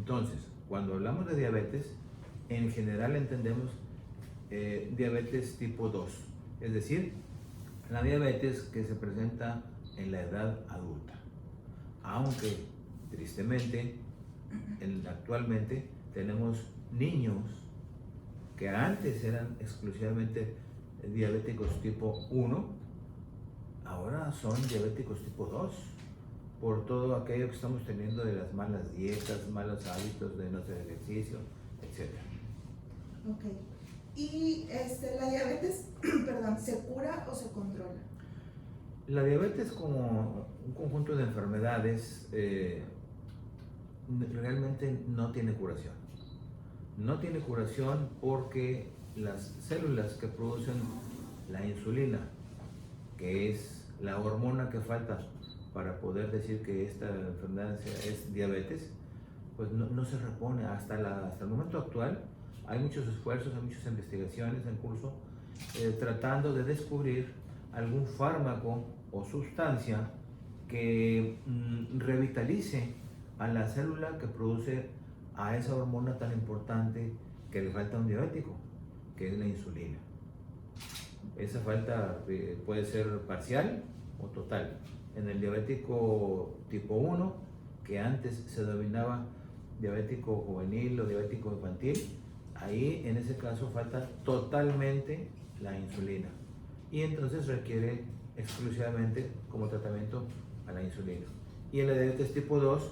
Entonces, cuando hablamos de diabetes, en general entendemos diabetes tipo 2, es decir, la diabetes que se presenta en la edad adulta. Aunque, tristemente, actualmente tenemos niños que antes eran exclusivamente diabéticos tipo 1, ahora son diabéticos tipo 2, por todo aquello que estamos teniendo de las malas dietas, malos hábitos de no hacer ejercicio, etc. Ok. ¿Y la diabetes, perdón, se cura o se controla? La diabetes como un conjunto de enfermedades realmente no tiene curación. No tiene curación porque las células que producen la insulina, que es la hormona que falta para poder decir que esta enfermedad es diabetes, pues no se repone. Hasta el momento actual hay muchos esfuerzos, hay muchas investigaciones en curso tratando de descubrir algún fármaco o sustancia que revitalice a la célula que produce a esa hormona tan importante que le falta a un diabético, que es la insulina. Esa falta puede ser parcial o total. En el diabético tipo 1, que antes se denominaba diabético juvenil o diabético infantil, ahí en ese caso falta totalmente la insulina y entonces requiere exclusivamente como tratamiento a la insulina. Y en la diabetes tipo 2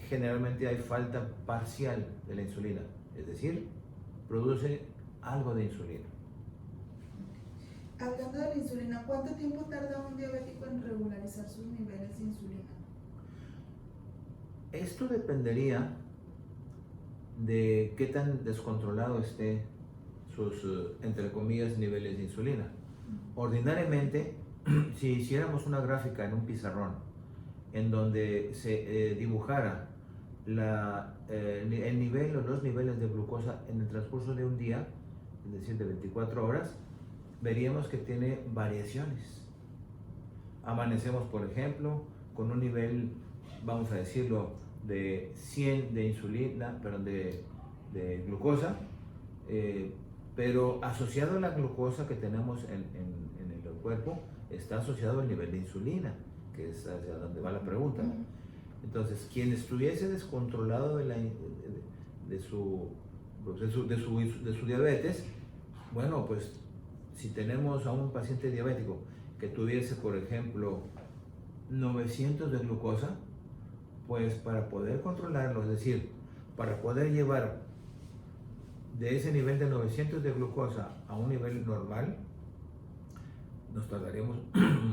generalmente hay falta parcial de la insulina, es decir, produce algo de insulina. Hablando de la insulina, ¿cuánto tiempo tarda un diabético en regularizar sus niveles de insulina? Esto dependería de qué tan descontrolado esté sus, entre comillas, niveles de insulina. Ordinariamente, si hiciéramos una gráfica en un pizarrón en donde se dibujara el nivel o los niveles de glucosa en el transcurso de un día, es decir, de 24 horas, veríamos que tiene variaciones. Amanecemos, por ejemplo, con un nivel, vamos a decirlo, de 100 de insulina, perdón, de glucosa, pero asociado a la glucosa que tenemos en el cuerpo, está asociado al nivel de insulina, que es hacia donde va la pregunta. Entonces, quien estuviese descontrolado de su diabetes, bueno, pues si tenemos a un paciente diabético que tuviese, por ejemplo, 900 de glucosa, pues para poder controlarlo, es decir, para poder llevar de ese nivel de 900 de glucosa a un nivel normal, nos tardaríamos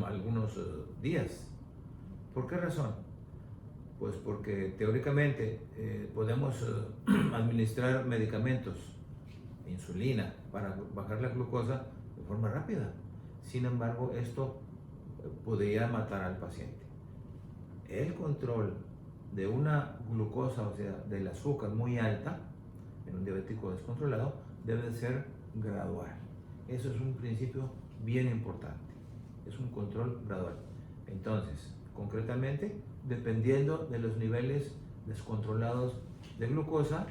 algunos días. ¿Por qué razón? Pues porque teóricamente podemos administrar medicamentos, insulina, para bajar la glucosa de forma rápida. Sin embargo, esto podría matar al paciente. El control de una glucosa, o sea, del azúcar muy alta, en un diabético descontrolado, debe ser gradual. Eso es un principio bien importante. Es un control gradual. Entonces, concretamente, dependiendo de los niveles descontrolados de glucosa,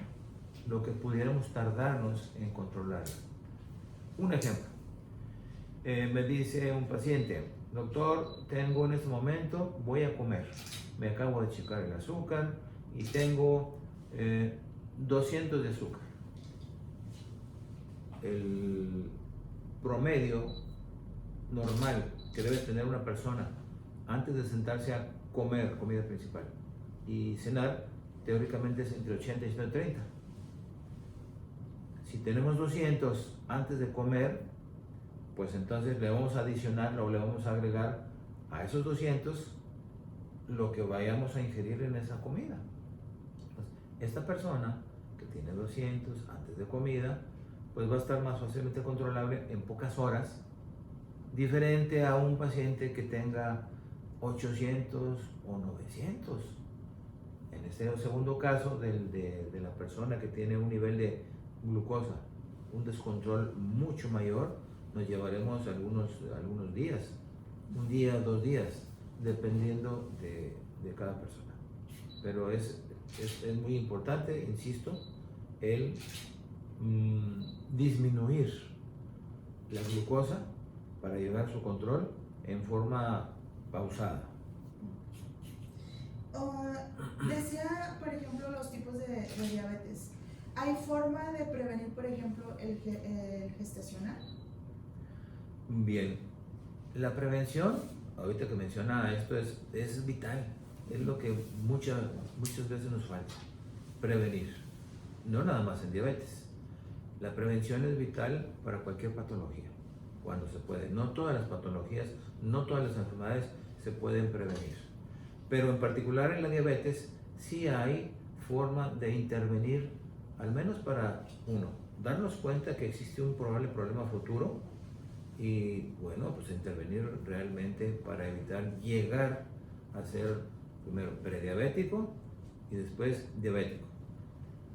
lo que pudiéramos tardarnos en controlarlo. Un ejemplo, me dice un paciente: doctor, tengo en este momento, voy a comer, me acabo de checar el azúcar y tengo 200 de azúcar. El promedio normal que debe tener una persona antes de sentarse a comer comida principal y cenar, teóricamente es entre 80 y 130. Si tenemos 200 antes de comer, pues entonces le vamos a adicionar o le vamos a agregar a esos 200 lo que vayamos a ingerir en esa comida. Entonces, esta persona que tiene 200 antes de comida, pues va a estar más fácilmente controlable en pocas horas, diferente a un paciente que tenga 800 o 900. En este segundo caso de la persona que tiene un nivel de glucosa, un descontrol mucho mayor, nos llevaremos algunos días, un día, 2 días, dependiendo de cada persona. Pero es es muy importante, insisto, el disminuir la glucosa para llevar a su control en forma pausada. Decía, por ejemplo, los tipos de diabetes. ¿Hay forma de prevenir, por ejemplo, el gestacional? Bien, la prevención, ahorita que menciona esto, es vital, es lo que muchas veces nos falta, prevenir, no nada más en diabetes. La prevención es vital para cualquier patología, cuando se puede. No todas las patologías, no todas las enfermedades se pueden prevenir, pero en particular en la diabetes sí hay forma de intervenir, al menos para, uno, darnos cuenta que existe un probable problema futuro y, bueno, pues intervenir realmente para evitar llegar a ser primero prediabético y después diabético.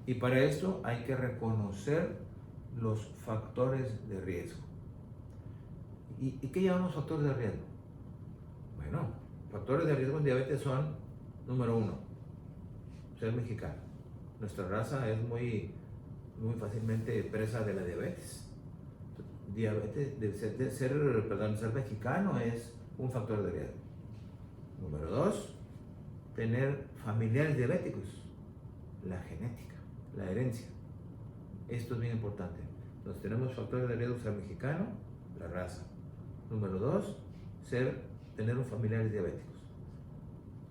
Y para esto hay que reconocer los factores de riesgo. ¿Y qué llamamos factores de riesgo? Bueno, factores de riesgo en diabetes son, número uno, ser mexicano. Nuestra raza es muy fácilmente presa de la diabetes. Ser mexicano es un factor de riesgo. Número dos, tener familiares diabéticos, la genética, la herencia. Esto es bien importante. Entonces tenemos factores de riesgo: ser mexicano, la raza. Número dos, tener un familiares diabéticos.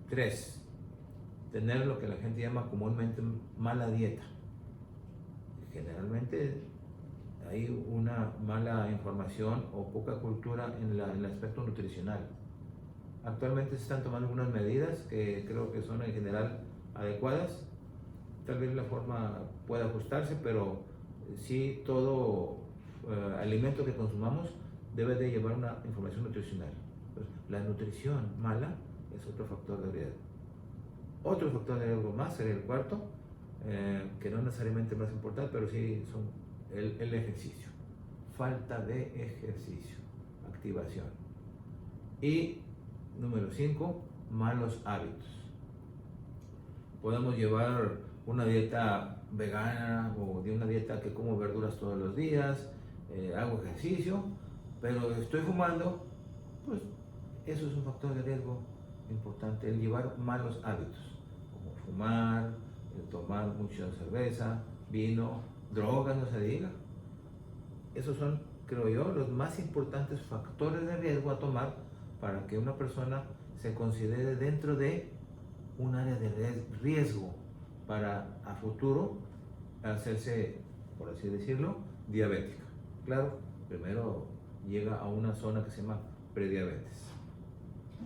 Tres, tener lo que la gente llama comúnmente mala dieta. Generalmente hay una mala información o poca cultura en el aspecto nutricional. Actualmente se están tomando algunas medidas que creo que son en general adecuadas. Tal vez la forma pueda ajustarse, pero sí todo alimento que consumamos debe de llevar una información nutricional. Pues, la nutrición mala es otro factor de riesgo. Otro factor de riesgo más sería el cuarto, que no necesariamente más importante, pero sí son el ejercicio. Falta de ejercicio, activación. Y número 5, malos hábitos. Podemos llevar una dieta vegana o de una dieta que como verduras todos los días, hago ejercicio, pero estoy fumando, pues eso es un factor de riesgo importante, el llevar malos hábitos, como fumar, tomar mucha cerveza, vino, drogas, no se diga. Esos son, creo yo, los más importantes factores de riesgo a tomar para que una persona se considere dentro de un área de riesgo para a futuro hacerse, por así decirlo, diabética. Claro, primero llega a una zona que se llama prediabetes.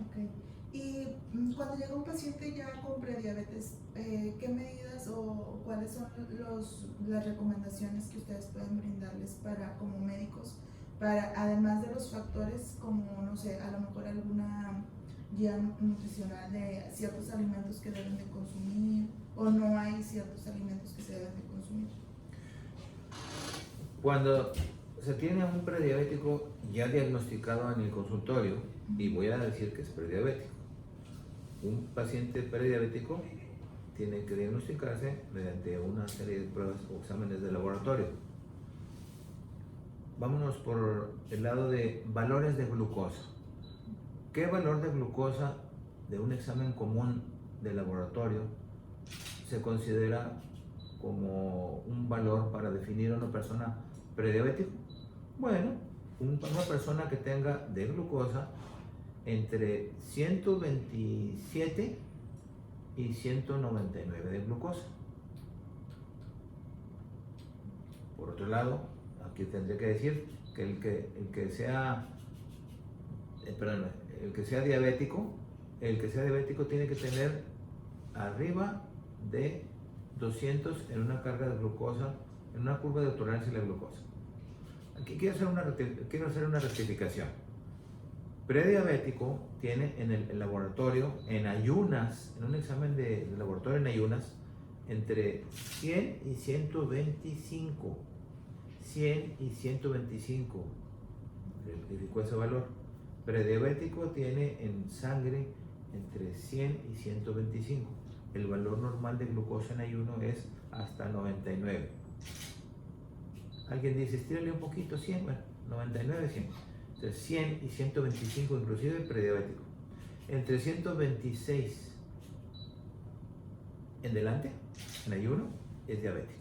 Ok. Y cuando llega un paciente ya con prediabetes, ¿qué medidas o cuáles son las recomendaciones que ustedes pueden brindarles como médicos, para, además de los factores como, no sé, a lo mejor alguna guía nutricional de ciertos alimentos que deben de consumir, o no hay ciertos alimentos que se deben de consumir? Cuando se tiene a un prediabético ya diagnosticado en el consultorio, y voy a decir que es prediabético, un paciente prediabético tiene que diagnosticarse mediante una serie de pruebas o exámenes de laboratorio. Vámonos por el lado de valores de glucosa. ¿Qué valor de glucosa de un examen común de laboratorio se considera como un valor para definir a una persona prediabética? Bueno, una persona que tenga de glucosa entre 127 y 199 de glucosa. Por otro lado, aquí tendré que decir que el que sea diabético, tiene que tener arriba de 200 en una carga de glucosa, en una curva de tolerancia a la glucosa. Aquí quiero hacer una rectificación. Prediabético tiene en el laboratorio, en ayunas, en un examen de laboratorio en ayunas, entre 100 y 125. 100 y 125. Verificó ese valor. Prediabético tiene en sangre entre 100 y 125. el valor normal de glucosa en ayuno es hasta 99. Alguien dice, estírale un poquito, 100, bueno, 99, 100. Entonces 100 y 125 inclusive prediabético. Entre 126 en delante, en ayuno, es diabético.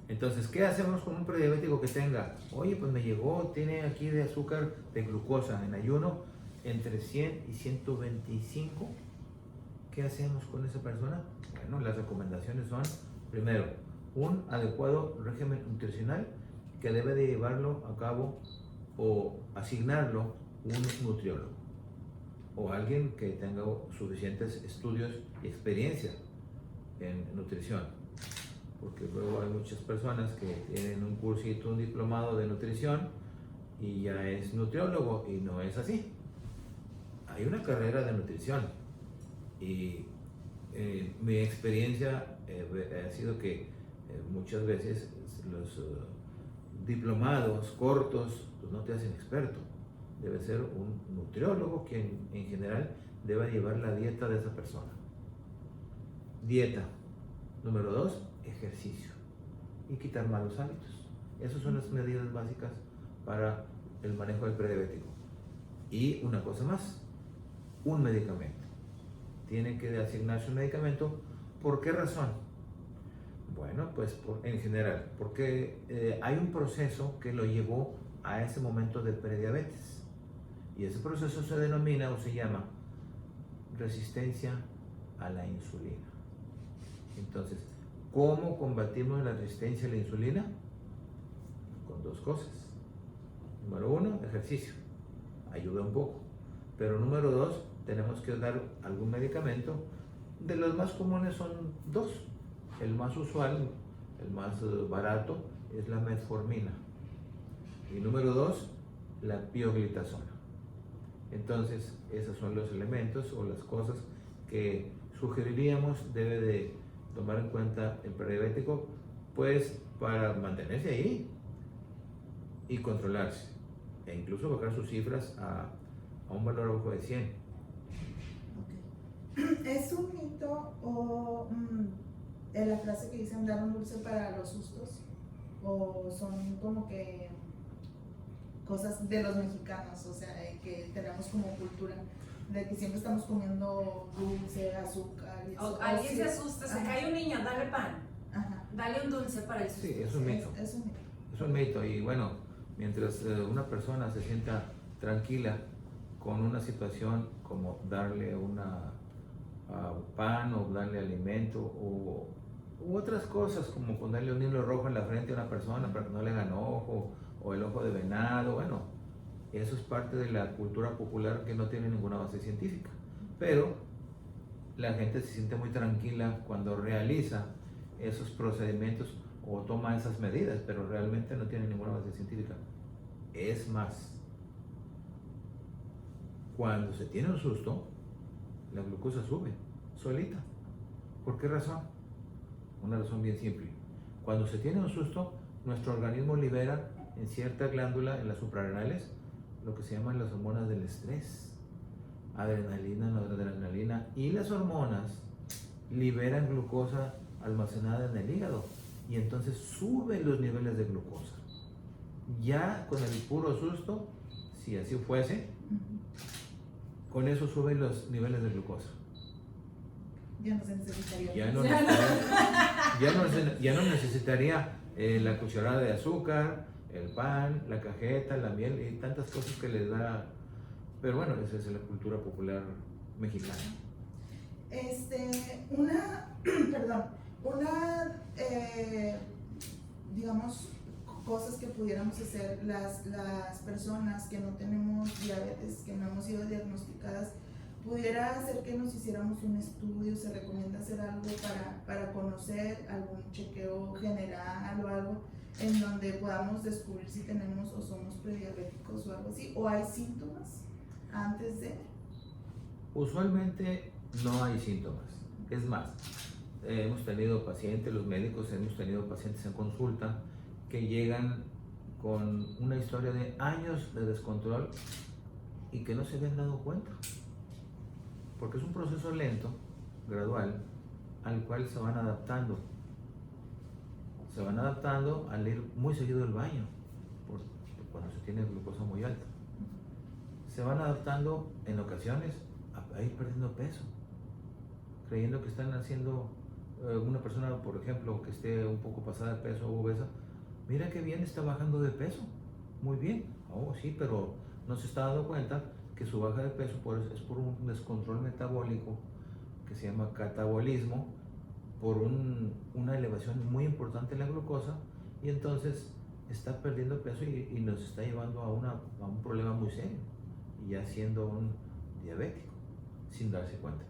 Entonces, ¿qué hacemos con un prediabético que tenga? Oye, pues me llegó, tiene aquí de azúcar, de glucosa en ayuno, entre 100 y 125. ¿Qué hacemos con esa persona? Bueno, las recomendaciones son, primero, un adecuado régimen nutricional que debe de llevarlo a cabo o asignarlo un nutriólogo o alguien que tenga suficientes estudios y experiencia en nutrición, porque luego hay muchas personas que tienen un cursito, un diplomado de nutrición y ya es nutriólogo, y no es así. Hay una carrera de nutrición y mi experiencia ha sido que muchas veces los diplomados cortos pues no te hacen experto. Debe ser un nutriólogo quien en general debe llevar la dieta de esa persona. Dieta. Número 2, ejercicio. Y quitar malos hábitos. Esas son las medidas básicas para el manejo del prediabético. Y una cosa más, un medicamento. Tiene que asignarse un medicamento. ¿Por qué razón? Bueno, pues en general, porque hay un proceso que lo llevó a ese momento del prediabetes. Y ese proceso se denomina o se llama resistencia a la insulina. Entonces, ¿cómo combatimos la resistencia a la insulina? Con dos cosas. Número 1, ejercicio. Ayuda un poco. Pero número 2, tenemos que dar algún medicamento. De los más comunes son dos. El más usual, el más barato, es la metformina. Y número 2, la pioglitazona. Entonces, esos son los elementos o las cosas que sugeriríamos debe de tomar en cuenta el prediabético, pues para mantenerse ahí y controlarse, e incluso bajar sus cifras a un valor abajo de 100. Okay. ¿Es un mito o la frase que dicen dar un dulce para los sustos? ¿O son como que cosas de los mexicanos, o sea, que tenemos como cultura de que siempre estamos comiendo dulce, azúcar y eso? Alguien se asusta, se cae un niño, dale pan. Ajá. Dale un dulce para el susto. Sí, es un mito. Es un mito. Es un mito, y bueno, mientras una persona se sienta tranquila con una situación como darle una pan o darle alimento u otras cosas como ponerle un hilo rojo en la frente a una persona para que no le hagan ojo, o el ojo de venado, bueno, eso es parte de la cultura popular que no tiene ninguna base científica, pero la gente se siente muy tranquila cuando realiza esos procedimientos o toma esas medidas, pero realmente no tiene ninguna base científica. Es más, cuando se tiene un susto, la glucosa sube solita. ¿Por qué razón? Una razón bien simple. Cuando se tiene un susto, nuestro organismo libera en cierta glándula, en las suprarrenales, lo que se llaman las hormonas del estrés, adrenalina, noradrenalina, y las hormonas liberan glucosa almacenada en el hígado, y entonces suben los niveles de glucosa. Ya con el puro susto, si así fuese, con eso suben los niveles de glucosa. Ya no se necesitaría. Ya no necesitaría la cucharada de azúcar, el pan, la cajeta, la miel y tantas cosas que les da. Pero bueno, esa es la cultura popular mexicana. Digamos, cosas que pudiéramos hacer las personas que no tenemos diabetes, que no hemos sido diagnosticadas, pudiera hacer que nos hiciéramos un estudio. Se recomienda hacer algo para conocer algún chequeo general o algo en donde podamos descubrir si tenemos o somos prediabéticos o algo así, o hay síntomas antes de. Usualmente no hay síntomas. Es más, hemos tenido pacientes, los médicos hemos tenido pacientes en consulta que llegan con una historia de años de descontrol y que no se habían dado cuenta, porque es un proceso lento gradual al cual se van adaptando. Se van adaptando al ir muy seguido al baño, por cuando se tiene glucosa muy alta. Se van adaptando en ocasiones a ir perdiendo peso, creyendo que están haciendo una persona, por ejemplo, que esté un poco pasada de peso o obesa. Mira qué bien está bajando de peso, muy bien. Oh, sí, pero no se está dando cuenta que su baja de peso es por un descontrol metabólico que se llama catabolismo, por una elevación muy importante en la glucosa, y entonces está perdiendo peso y nos está llevando a un problema muy serio, y ya siendo un diabético sin darse cuenta.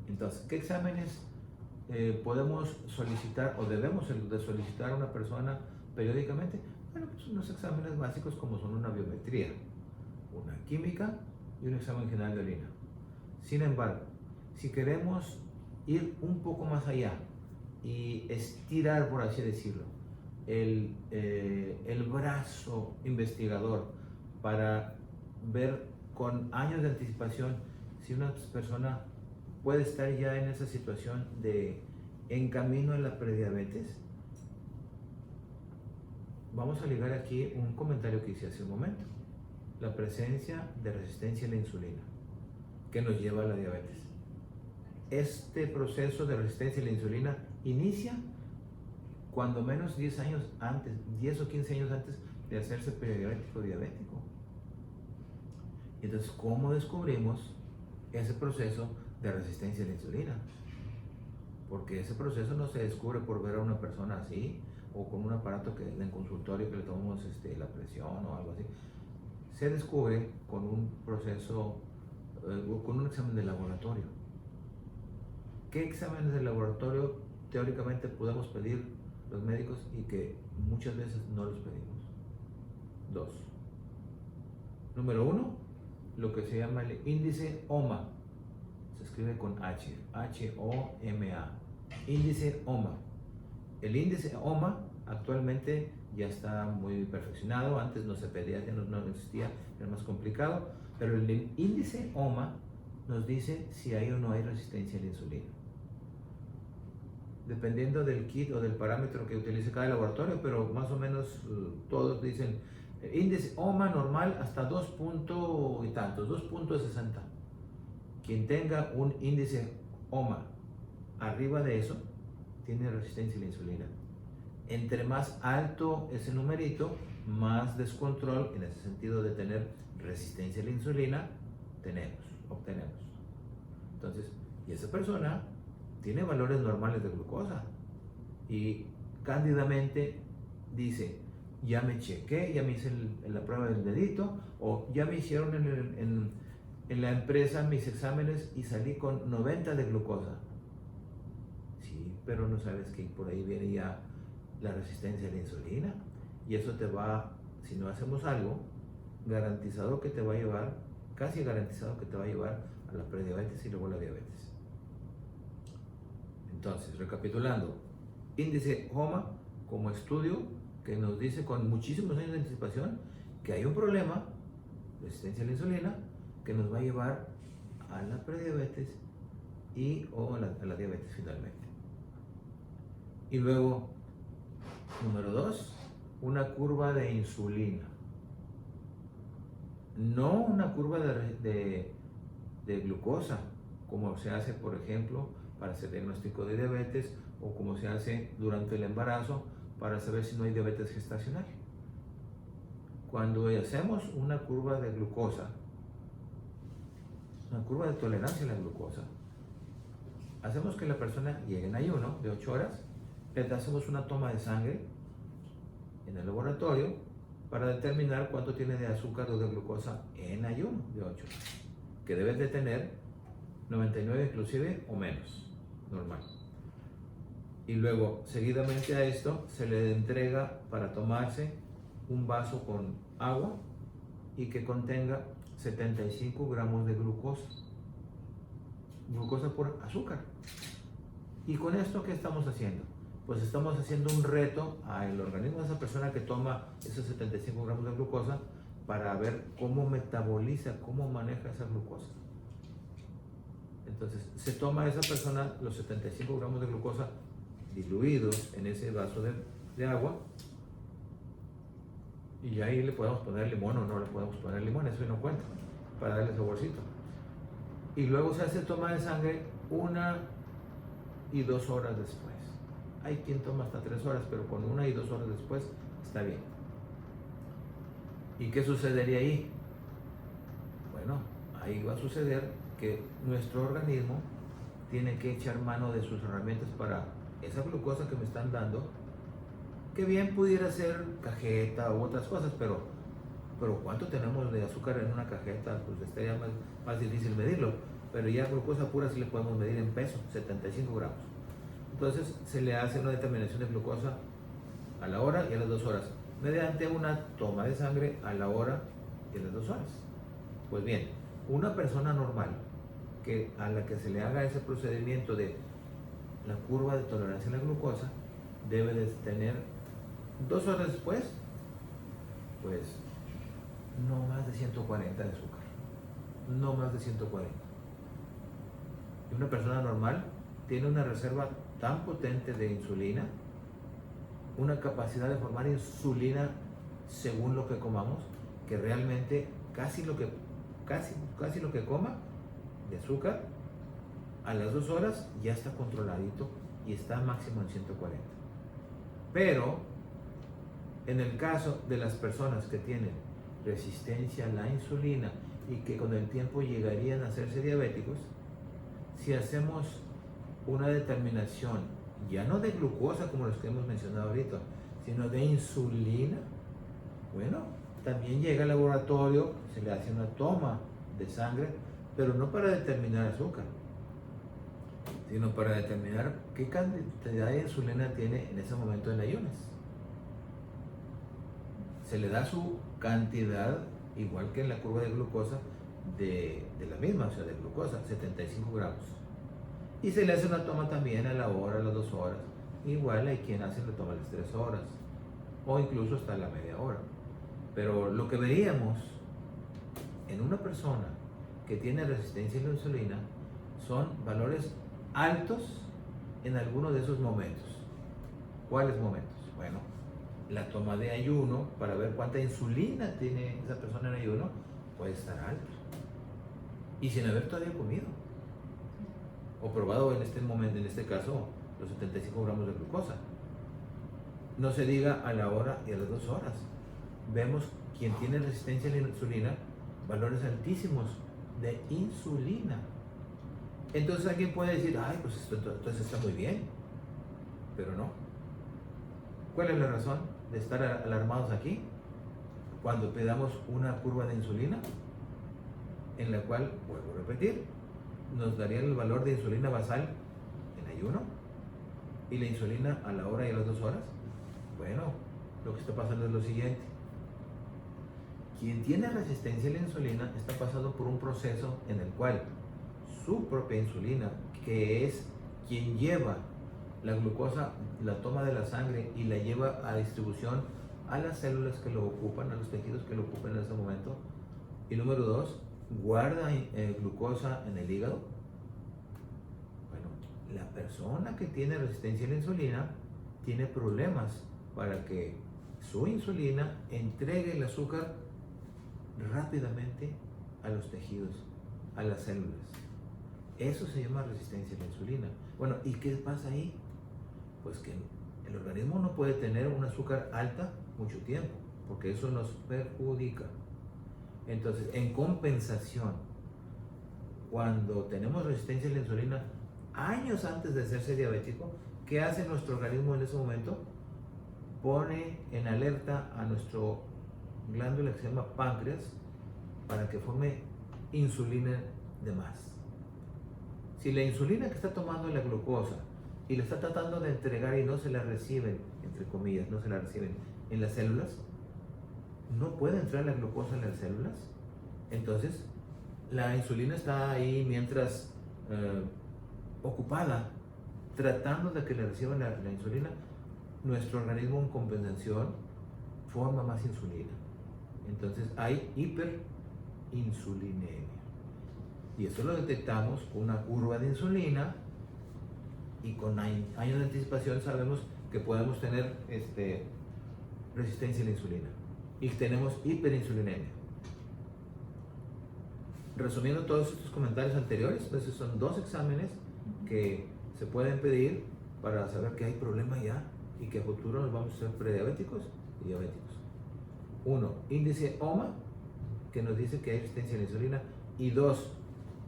Entonces, ¿qué exámenes podemos solicitar o debemos de solicitar a una persona periódicamente? Bueno, pues unos exámenes básicos como son una biometría, una química y un examen general de orina. Sin embargo, si queremos ir un poco más allá y estirar, por así decirlo, el brazo investigador para ver con años de anticipación si una persona puede estar ya en esa situación en camino a la prediabetes, vamos a ligar aquí un comentario que hice hace un momento: la presencia de resistencia a la insulina que nos lleva a la diabetes. Este proceso de resistencia a la insulina inicia cuando menos 10 años antes, 10 o 15 años antes de hacerse prediabético o diabético. Entonces, ¿cómo descubrimos ese proceso de resistencia a la insulina? Porque ese proceso no se descubre por ver a una persona así o con un aparato en consultorio que le tomamos la presión o algo así. Se descubre con un proceso, con un examen de laboratorio. ¿Qué exámenes de laboratorio teóricamente podemos pedir los médicos y que muchas veces no los pedimos? 2. Número 1, lo que se llama el índice OMA. Se escribe con H, H-O-M-A. Índice OMA. El índice OMA actualmente ya está muy perfeccionado. Antes no se pedía, ya no existía, era más complicado. Pero el índice OMA nos dice si hay o no hay resistencia a la insulina. Dependiendo del kit o del parámetro que utilice cada laboratorio, pero más o menos todos dicen índice OMA normal hasta 2 puntos y tantos, 2.60. Quien tenga un índice OMA arriba de eso tiene resistencia a la insulina. Entre más alto ese numerito, más descontrol en ese sentido de tener resistencia a la insulina obtenemos. Entonces, y esa persona tiene valores normales de glucosa y cándidamente dice: ya me chequé, ya me hice la prueba del dedito, o ya me hicieron en la empresa mis exámenes y salí con 90 de glucosa. Sí, pero no sabes que por ahí viene ya la resistencia a la insulina, y eso te va, si no hacemos algo, garantizado que te va a llevar, casi garantizado que te va a llevar a la prediabetes y luego a la diabetes. Entonces, recapitulando, índice OMA como estudio que nos dice con muchísimos años de anticipación que hay un problema, resistencia a la insulina, que nos va a llevar a la prediabetes o a la diabetes finalmente. Y luego, número 2, una curva de insulina. No una curva de glucosa, como se hace, por ejemplo, para hacer diagnóstico de diabetes, o como se hace durante el embarazo para saber si no hay diabetes gestacional. Cuando hacemos una curva de glucosa, una curva de tolerancia a la glucosa, hacemos que la persona llegue en ayuno de 8 horas, le hacemos una toma de sangre en el laboratorio para determinar cuánto tiene de azúcar o de glucosa en ayuno de 8 horas, que debes de tener 99 inclusive o menos, normal. Y luego, seguidamente a esto, se le entrega para tomarse un vaso con agua y que contenga 75 gramos de glucosa por azúcar. ¿Y con esto qué estamos haciendo? Pues estamos haciendo un reto al organismo de esa persona que toma esos 75 gramos de glucosa para ver cómo metaboliza, cómo maneja esa glucosa. Entonces se toma a esa persona los 75 gramos de glucosa diluidos en ese vaso de agua, y ahí le podemos poner limón o no le podemos poner limón, eso no cuenta, para darle saborcito. Y luego se hace toma de sangre 1 y 2 horas después. Hay quien toma hasta 3 horas, pero con 1 y 2 horas después está bien. ¿Y qué sucedería ahí? Bueno, ahí va a suceder que nuestro organismo tiene que echar mano de sus herramientas para esa glucosa que me están dando, que bien pudiera ser cajeta u otras cosas, pero ¿cuánto tenemos de azúcar en una cajeta? Pues estaría más difícil medirlo, pero ya glucosa pura sí le podemos medir en peso, 75 gramos. Entonces se le hace una determinación de glucosa a la hora y a las 2 horas, mediante una toma de sangre a la hora y a las 2 horas. Pues bien, una persona normal a la que se le haga ese procedimiento de la curva de tolerancia a la glucosa debe de tener 2 horas después, pues no más de 140 de azúcar, no más de 140. Y una persona normal tiene una reserva tan potente de insulina, una capacidad de formar insulina según lo que comamos, que realmente casi lo que coma de azúcar a las 2 horas ya está controladito y está máximo en 140. Pero en el caso de las personas que tienen resistencia a la insulina y que con el tiempo llegarían a hacerse diabéticos, si hacemos una determinación ya no de glucosa como los que hemos mencionado ahorita, sino de insulina, bueno, también llega al laboratorio, se le hace una toma de sangre, pero no para determinar azúcar, sino para determinar qué cantidad de insulina tiene en ese momento en ayunas. Se le da su cantidad, igual que en la curva de glucosa, de la misma, o sea, de glucosa, 75 gramos. Y se le hace una toma también a la hora, a las 2 horas. Igual hay quien hace la toma a las 3 horas, o incluso hasta la media hora. Pero lo que veríamos en una persona que tiene resistencia a la insulina son valores altos en alguno de esos momentos. ¿Cuáles momentos? Bueno, la toma de ayuno para ver cuánta insulina tiene esa persona en ayuno puede estar alto y sin haber todavía comido o probado en este momento, en este caso, los 75 gramos de glucosa. No se diga a la hora y a las 2 horas. Vemos quien tiene resistencia a la insulina, valores altísimos de insulina. Entonces alguien puede decir, ay, pues esto entonces está muy bien, pero no. ¿Cuál es la razón de estar alarmados aquí? Cuando pedamos una curva de insulina, en la cual, vuelvo a repetir, nos daría el valor de insulina basal en ayuno y la insulina a la hora y a las 2 horas. Bueno, lo que está pasando es lo siguiente. Quien tiene resistencia a la insulina está pasando por un proceso en el cual su propia insulina, que es quien lleva la glucosa, la toma de la sangre y la lleva a distribución a las células que lo ocupan, a los tejidos que lo ocupan en ese momento. Y número 2, guarda glucosa en el hígado. Bueno, la persona que tiene resistencia a la insulina tiene problemas para que su insulina entregue el azúcar rápidamente a los tejidos, a las células. Eso se llama resistencia a la insulina. Bueno, ¿y qué pasa ahí? Pues que el organismo no puede tener un azúcar alta mucho tiempo, porque eso nos perjudica. Entonces, en compensación, cuando tenemos resistencia a la insulina, años antes de hacerse diabético, ¿qué hace nuestro organismo en ese momento? Pone en alerta a nuestro glándula que se llama páncreas para que forme insulina de más. Si la insulina que está tomando es la glucosa y la está tratando de entregar y no se la reciben, entre comillas, no se la reciben en las células, no puede entrar la glucosa en las células. Entonces, la insulina está ahí mientras ocupada, tratando de que le reciban la insulina. Nuestro organismo en compensación forma más insulina. Entonces hay hiperinsulinemia. Y eso lo detectamos con una curva de insulina y con años de anticipación sabemos que podemos tener resistencia a la insulina y tenemos hiperinsulinemia. Resumiendo todos estos comentarios anteriores, entonces son 2 exámenes que se pueden pedir para saber que hay problema ya y que a futuro nos vamos a ser prediabéticos y diabéticos. 1, índice OMA, que nos dice que hay resistencia a la insulina, y 2,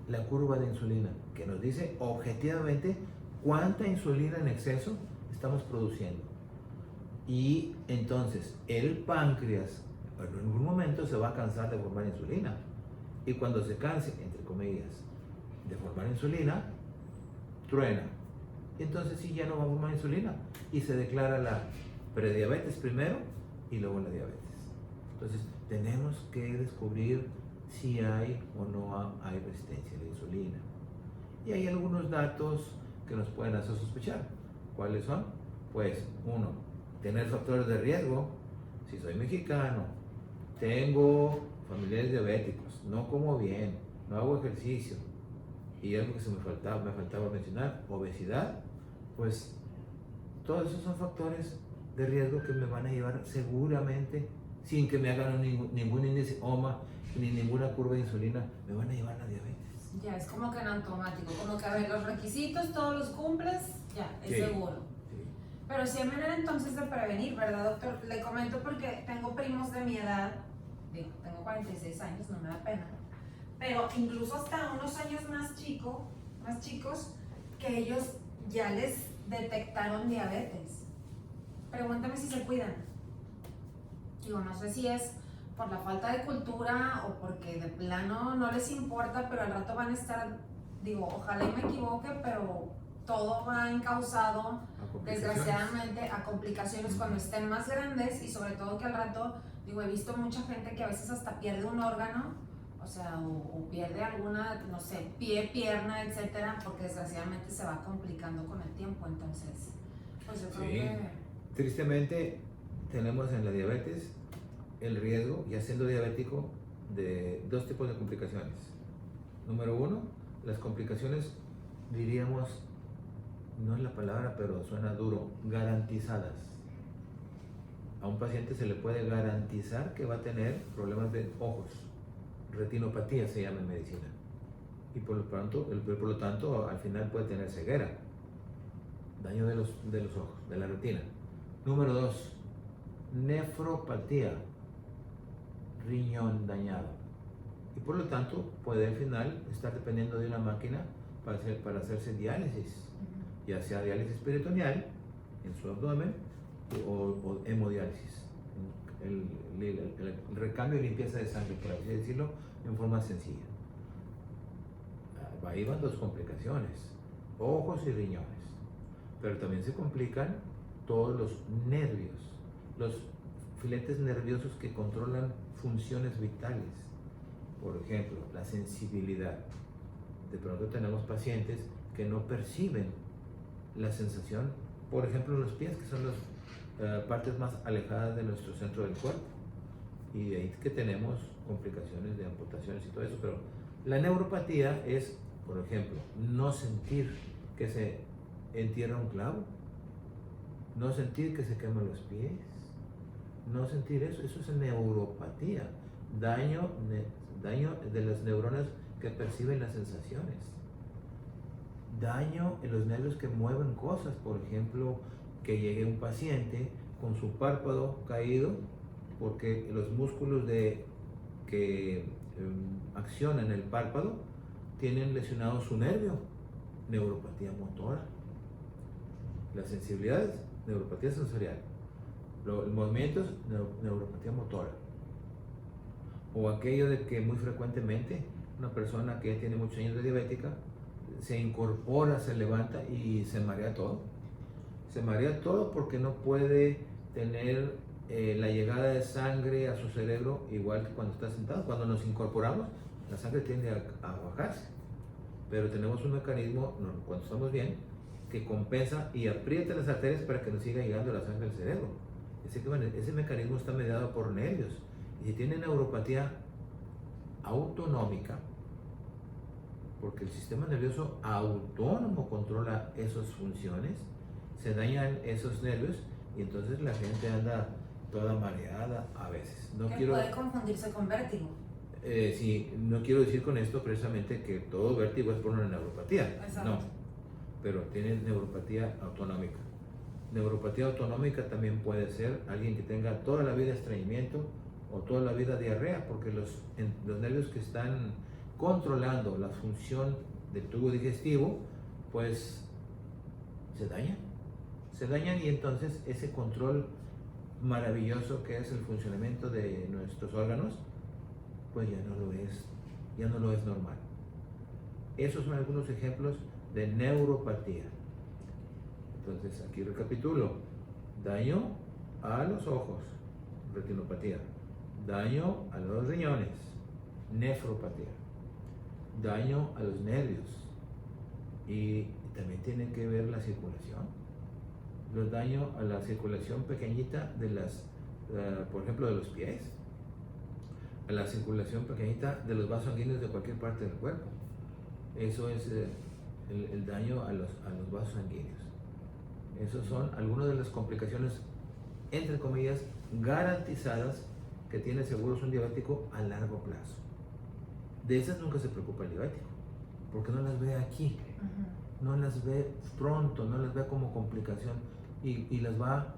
la curva de insulina, que nos dice objetivamente cuánta insulina en exceso estamos produciendo. Y entonces el páncreas en algún momento se va a cansar de formar insulina. Y cuando se canse, entre comillas, de formar insulina, truena. Y entonces sí, ya no va a formar insulina. Y se declara la prediabetes primero y luego la diabetes. Entonces tenemos que descubrir si hay o no hay resistencia a la insulina. Y hay algunos datos que nos pueden hacer sospechar. ¿Cuáles son? Pues 1, tener factores de riesgo. Si soy mexicano, tengo familiares diabéticos, no como bien, no hago ejercicio, y algo que me faltaba mencionar, obesidad, pues todos esos son factores de riesgo que me van a llevar seguramente, sin que me hagan ningún índice OMA ni ninguna curva de insulina, me van a llevar a la diabetes. Ya, es como que en automático, como que a ver, los requisitos todos los cumples, ya, es Sí. seguro. Sí. Pero sí hay manera entonces de prevenir, ¿verdad, doctor? Le comento porque tengo primos de mi edad, digo, tengo 46 años, no me da pena, pero incluso hasta unos años más chicos, que ellos ya les detectaron diabetes. Pregúntame si se cuidan. Digo, no sé si es por la falta de cultura o porque de plano no les importa, pero al rato van a estar, digo, ojalá y me equivoque, pero todo va encauzado, A complicaciones. desgraciadamente, a complicaciones cuando estén más grandes y sobre todo que al rato, digo, he visto mucha gente que a veces hasta pierde un órgano, o sea, o pierde alguna, no sé, pie, pierna, etcétera, porque desgraciadamente se va complicando con el tiempo. Entonces, pues yo creo Sí. que... Tristemente, tenemos en la diabetes el riesgo, ya siendo diabético, de 2 tipos de complicaciones. Número 1, las complicaciones, diríamos, no es la palabra, pero suena duro, garantizadas. A un paciente se le puede garantizar que va a tener problemas de ojos, retinopatía se llama en medicina, y por lo tanto al final puede tener ceguera, daño de los ojos, de la retina. Número 2, nefropatía, riñón dañado, y por lo tanto puede al final estar dependiendo de una máquina para hacerse diálisis, ya sea diálisis peritoneal en su abdomen o hemodiálisis, el recambio y limpieza de sangre, por así decirlo, en forma sencilla. Ahí van 2 complicaciones, ojos y riñones, pero también se complican todos los nervios, los filetes nerviosos que controlan funciones vitales. Por ejemplo, la sensibilidad. De pronto tenemos pacientes que no perciben la sensación, por ejemplo, los pies, que son las partes más alejadas de nuestro centro del cuerpo, y de ahí que tenemos complicaciones de amputaciones y todo eso. Pero la neuropatía es, por ejemplo, no sentir que se entierra un clavo, no sentir que se queman los pies, no sentir eso es neuropatía, daño de las neuronas que perciben las sensaciones, daño en los nervios que mueven cosas. Por ejemplo, que llegue un paciente con su párpado caído porque los músculos que accionan el párpado tienen lesionado su nervio, neuropatía motora. Las sensibilidades, neuropatía sensorial. Los movimientos, neuropatía motora. O aquello de que muy frecuentemente una persona que ya tiene muchos años de diabética se incorpora, se levanta y se marea todo. Se marea todo porque no puede tener la llegada de sangre a su cerebro igual que cuando está sentado. Cuando nos incorporamos, la sangre tiende a bajarse, pero tenemos un mecanismo, cuando estamos bien, que compensa y aprieta las arterias para que nos siga llegando la sangre al cerebro. Ese mecanismo está mediado por nervios, y si tiene neuropatía autonómica, porque el sistema nervioso autónomo controla esas funciones, se dañan esos nervios y entonces la gente anda toda mareada a veces. No Que quiero, puede confundirse con vértigo. sí, no quiero decir con esto precisamente que todo vértigo es por una neuropatía, Exacto. no, pero tiene neuropatía autonómica. Neuropatía autonómica también puede ser alguien que tenga toda la vida estreñimiento o toda la vida diarrea, porque los nervios que están controlando la función del tubo digestivo, pues se dañan y entonces ese control maravilloso que es el funcionamiento de nuestros órganos, pues ya no lo es normal. Esos son algunos ejemplos de neuropatía. Entonces aquí recapitulo: daño a los ojos, retinopatía; daño a los riñones, nefropatía; daño a los nervios, y también tiene que ver la circulación, los daños a la circulación pequeñita de las, por ejemplo, de los pies, a la circulación pequeñita de los vasos sanguíneos de cualquier parte del cuerpo. Eso es el daño a los vasos sanguíneos. Esas son algunas de las complicaciones, entre comillas, garantizadas que tiene seguros un diabético a largo plazo. De esas nunca se preocupa el diabético, porque no las ve aquí, no las ve pronto, no las ve como complicación y las va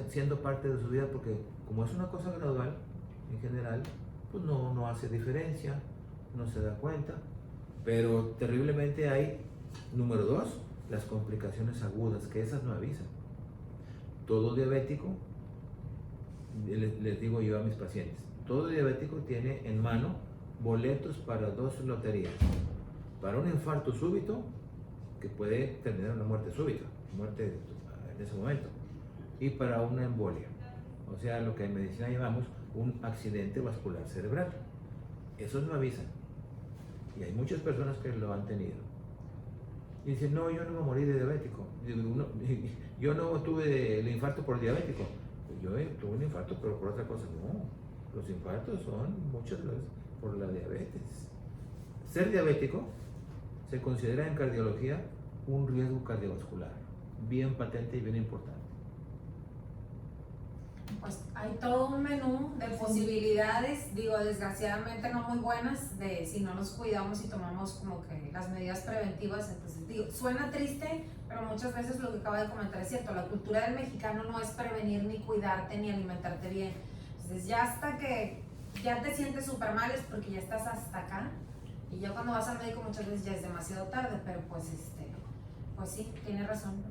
siendo parte de su vida, porque como es una cosa gradual, en general, pues no hace diferencia, no se da cuenta, pero terriblemente hay, número 2, las complicaciones agudas, que esas no avisan. Todo diabético, les digo yo a mis pacientes, todo diabético tiene en mano boletos para 2 loterías: para un infarto súbito, que puede terminar una muerte súbita, muerte en ese momento, y para una embolia, o sea, lo que en medicina llamamos un accidente vascular cerebral. Esos no avisan, y hay muchas personas que lo han tenido y dicen: no, yo no me morí de diabético, yo no tuve el infarto por diabético. Pues yo tuve un infarto, pero por otra cosa. No, los infartos son muchas veces por la diabetes. Ser diabético se considera en cardiología un riesgo cardiovascular bien patente y bien importante. Pues hay todo un menú de posibilidades, digo, desgraciadamente no muy buenas, de si no nos cuidamos y tomamos como que las medidas preventivas. Entonces digo, suena triste, pero muchas veces lo que acaba de comentar es cierto. La cultura del mexicano no es prevenir, ni cuidarte, ni alimentarte bien. Entonces ya hasta que ya te sientes súper mal es porque ya estás hasta acá, y ya cuando vas al médico muchas veces ya es demasiado tarde. Pero pues pues sí, tiene razón.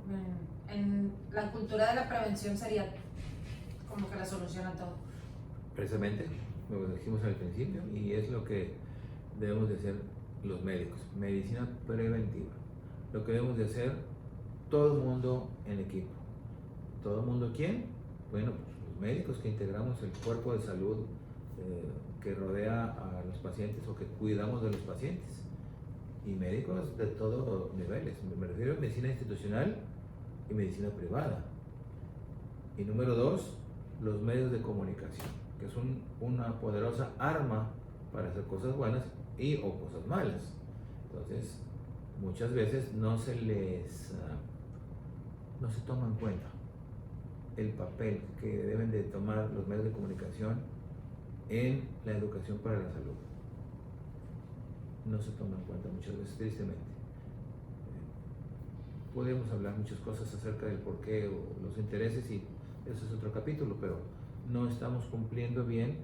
En la cultura de la prevención sería como que la solución a todo. Precisamente, lo dijimos al principio, y es lo que debemos de hacer los médicos: medicina preventiva. Lo que debemos de hacer todo el mundo en equipo. ¿Todo el mundo quién? Bueno, pues los médicos que integramos el cuerpo de salud que rodea a los pacientes o que cuidamos de los pacientes, y médicos de todos niveles. Me refiero a medicina institucional y medicina privada. Y número 2, los medios de comunicación, que son una poderosa arma para hacer cosas buenas o cosas malas. Entonces, muchas veces no se toma en cuenta el papel que deben de tomar los medios de comunicación en la educación para la salud. No se toma en cuenta muchas veces, tristemente. Podemos hablar muchas cosas acerca del porqué o los intereses, y eso es otro capítulo, pero no estamos cumpliendo bien